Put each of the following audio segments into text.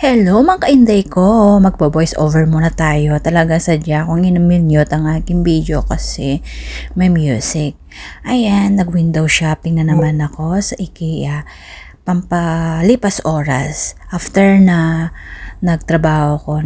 Hello mga kainday ko, magpo-voice over muna tayo. Talaga sadya kong in-mute ang aking video kasi may music. Ayan, nag-window shopping na naman ako sa IKEA. Pampalipas oras. After na nagtrabaho ko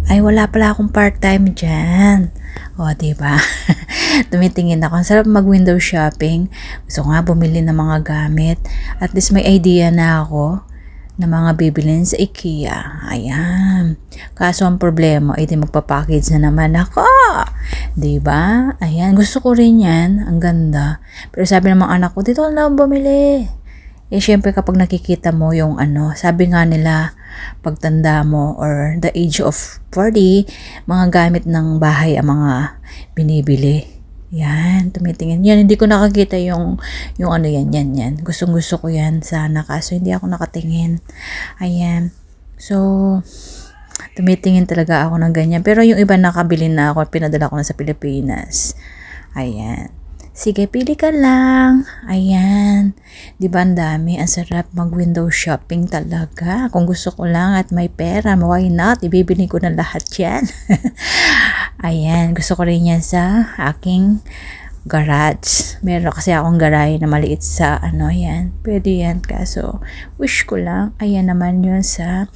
ay wala pala akong part-time dyan. O, diba? Tumitingin ako. Ang sarap mag-window shopping. Gusto ko nga bumili ng mga gamit. At least may idea na ako na mga bibilin sa IKEA. Ayan. Kaso ang problema, ay di magpapackage na naman ako. Diba? Ayan. Gusto ko rin yan. Ang ganda. Pero sabi ng mga anak ko, dito lang bumili. Eh, syempre kapag nakikita mo yung sabi nga nila, pagtanda mo or the age of 40, mga gamit ng bahay ang mga binibili. Yan, tumitingin. Yan, hindi ko nakakita yung yan. Gustong-gusto ko yan sana, kaso hindi ako nakatingin. Ayan. So, tumitingin talaga ako ng ganyan. Pero yung iba nakabili na ako, pinadala ko na sa Pilipinas. Ayan. Sige, pili ka lang. Ayan. Diba ang dami? Ang sarap mag-window shopping talaga. Kung gusto ko lang at may pera, why not? Ibibili ko na lahat yan. Ayan. Gusto ko rin yan sa aking garage. Meron kasi akong garahe na maliit sa yan. Pwede yan. Kaso, wish ko lang. Ayan naman yun sa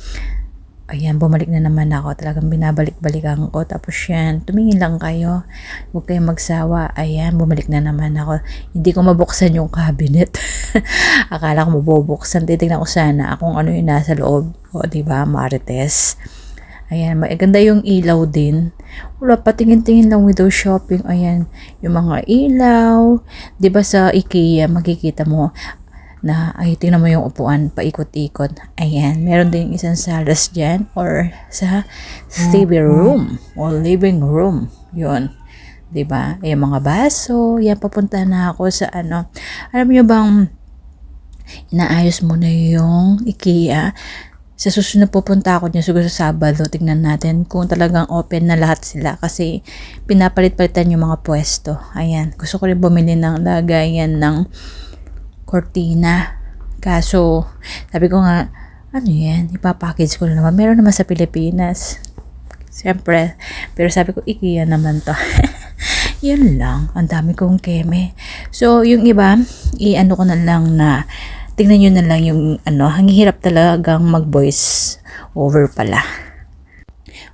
ayan, bumalik na naman ako. Talagang binabalik-balikan ko. Tapos yan, tumingin lang kayo. Huwag kayong magsawa. Ayan, bumalik na naman ako. Hindi ko mabuksan yung cabinet. Akala ko mabubuksan. Titignan ko sana kung ano yung nasa loob. O, diba? Marites. Ayan, maganda yung ilaw din. Wala pa, tingin-tingin lang window shopping. Ayan, yung mga ilaw. Diba sa IKEA, makikita mo na ay tingnan mo yung upuan paikot-ikot. Ayan, meron din isang salas dyan or sa TV room or living room. Yun. Diba? Yung mga baso. Yan, papunta na ako sa Alam niyo bang inaayos mo na yung IKEA? Sa susunod pupunta ako dyan siguro sa Sabado. Tignan natin kung talagang open na lahat sila kasi pinapalit-palitan yung mga pwesto. Ayan. Gusto ko rin bumili ng lagayan ng cortina. Kaso, sabi ko nga, yan? Ipapackage ko na naman. Meron naman sa Pilipinas. Siyempre. Pero sabi ko, IKEA naman to. Yun lang. Ang dami kong keme. So, yung iba, ko na lang na, tingnan nyo na lang yung ang hirap talagang mag-voice over pala.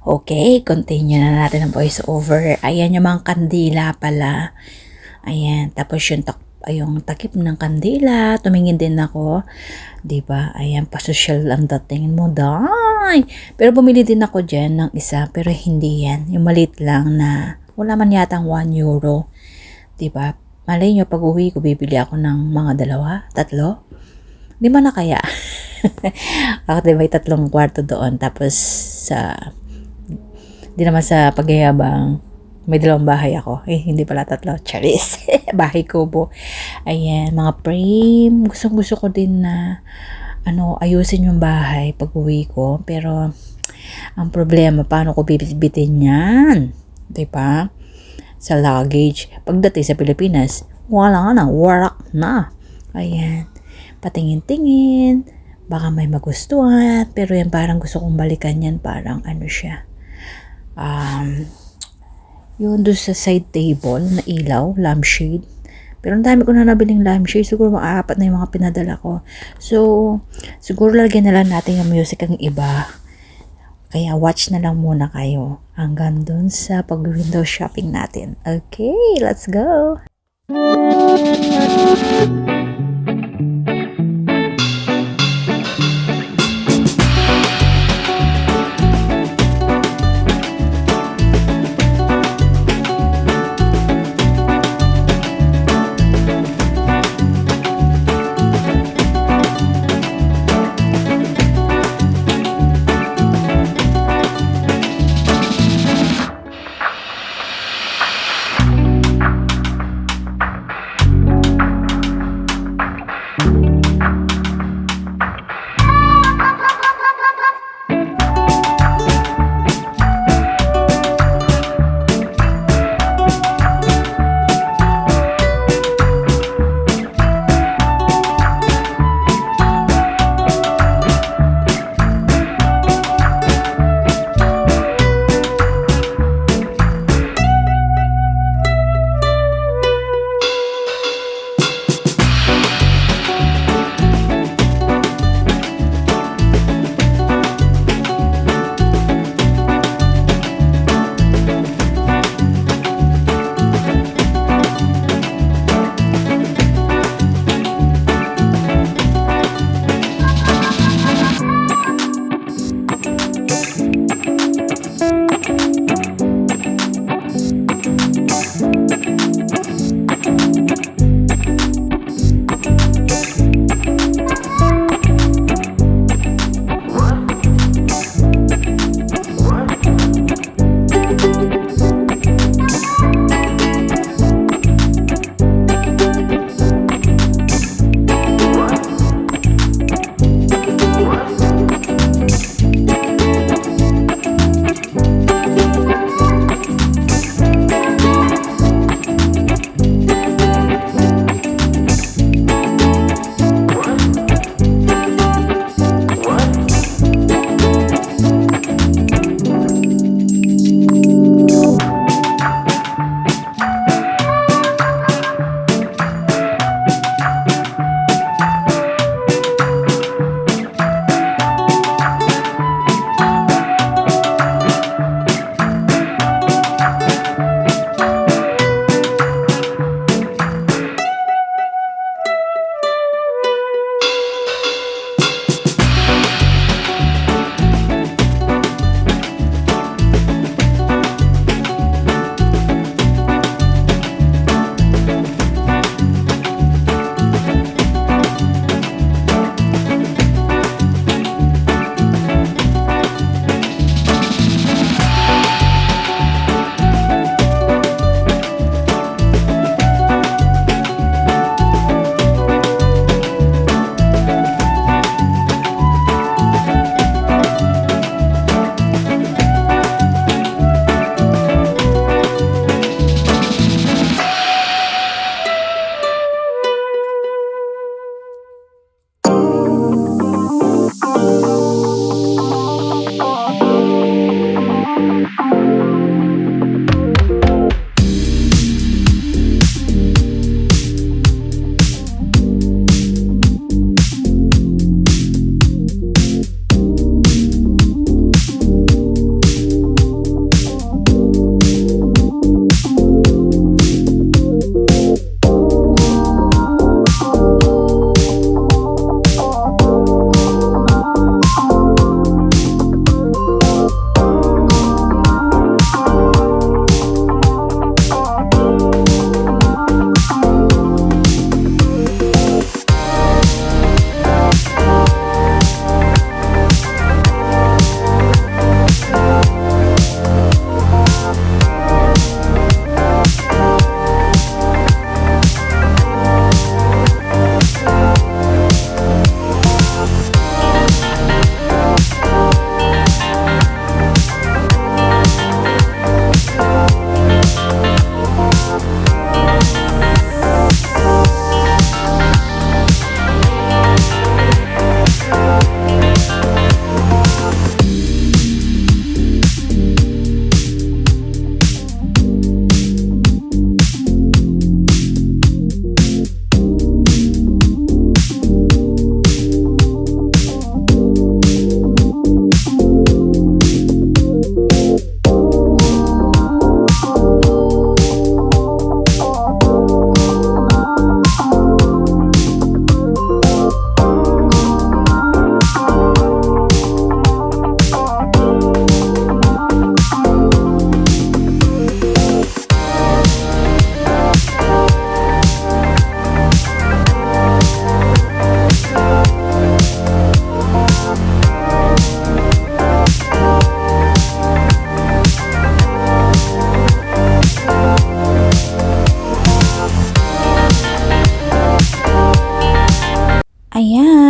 Okay, continue na natin ang voice over. Ayan yung mga kandila pala. Ayan. Tapos yung takip ng kandila, tumingin din ako. Diba? Ayan, pa-social ang dating mo. Day! Pero bumili din ako dyan ng isa, pero hindi yan. Yung maliit lang na, wala man yatang 1 euro. Diba? Malay nyo, pag uwi ko, bibili ako ng mga 2, 3. 5 na kaya. Ako din may 3 kwarto doon. Tapos di naman sa pagyayabang, may 2 bahay ako. Hindi pala 3. Charis. Bahay kubo. Ayan, mga frame. Gusto ko din na ayusin yung bahay pag uwi ko. Pero, ang problema, paano ko bibitbitin yan? Diba? Sa luggage. Pagdating sa Pilipinas, wala na. Warak na. Ayan. Patingin-tingin. Baka may magustuhan. Pero yan, parang gusto kong balikan yan. Parang siya. Yun doon sa side table na ilaw, lampshade. Pero ang dami ko na nabiling lampshade. Siguro mga 4 na yung mga pinadala ko. So, siguro lagyan na lang natin yung music ang iba. Kaya watch na lang muna kayo hanggang doon sa pag-window shopping natin. Okay, let's go!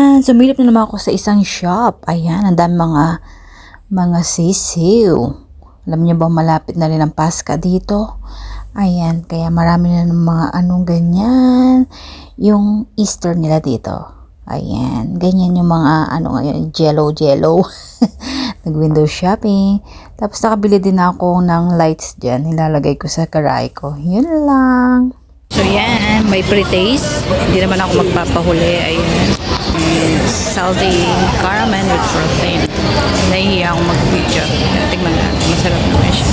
Ayan, sumilip na naman ako sa isang shop. Ayan, ang dami mga sisiw. Alam niyo ba malapit na rin ang Paska dito? Ayan, kaya marami na ng mga anong ganyan. Yung Easter nila dito. Ayan, ganyan yung mga ano ngayon, jello. Nag-window shopping. Tapos nakabili din ako ng lights dyan. Nilalagay ko sa karay ko. Yun lang. So yan, may pre-taste. Hindi naman ako magpapahuli. Ayan. Salty caramel with protein. Nahihiya akong mag-video. Tignan natin. Masarap naman siya.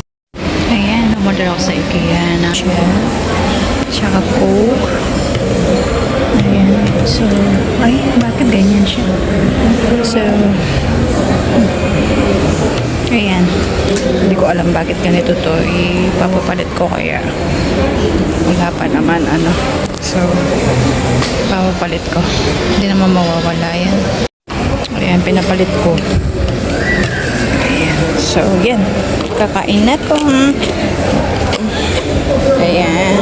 Ayan, umorder ako sa IKEA na siya. Tsaka Coke. Ayan. So, ay, bakit ganyan siya? So, ayan. Hindi ko alam bakit ganito to. Ipapapalit ko kaya. Wala pa naman, ano. So, papapalit ko. Hindi naman mawawala yan. Ayan, pinapalit ko. Ayan. So, yan. Kakain na to. Ayan.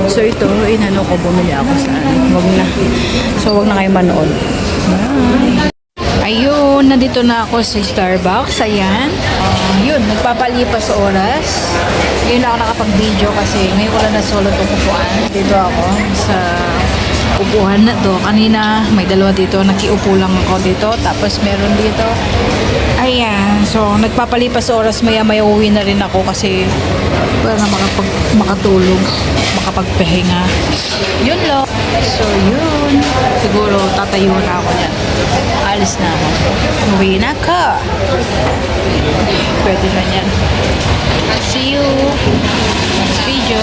So, ito, inano ko, bumili ako sa wag na. So, wag na kayo manood. Bye. Ayun, nandito na ako sa Starbucks. Ayan. Yun, nagpapalipas oras. Yun ako nakapag-video kasi ngayon ko lang na solo itong upuan. Dito ako sa upuan na to. Kanina may dalawa dito. Nakiupo lang ako dito. Tapos meron dito. Ayan. So, nagpapalipas oras. Maya-maya uwi na rin ako kasi para makatulog. Makapagpahinga. Yun lang. So, yun. Siguro tatayo na ako yan. Alis na ako. Uwi na ka. Pwede na yan. See you next video.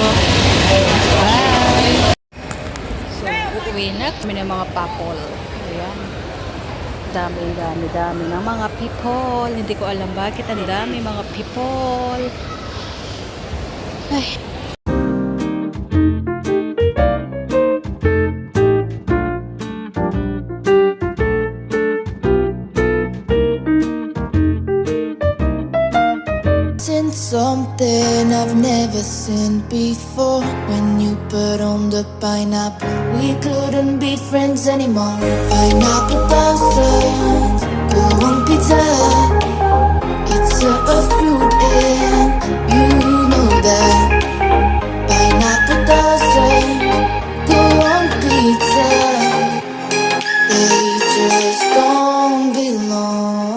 Bye. So, uuwi na kami ng mga papol. Ayan. Dami ng mga people. Hindi ko alam bakit ang dami mga people. Ay. Something I've never seen before. When you put on the pineapple, we couldn't be friends anymore. Pineapple thousands, go on pizza. It's a fruit and you know that. Pineapple thousands, go on pizza. They just don't belong.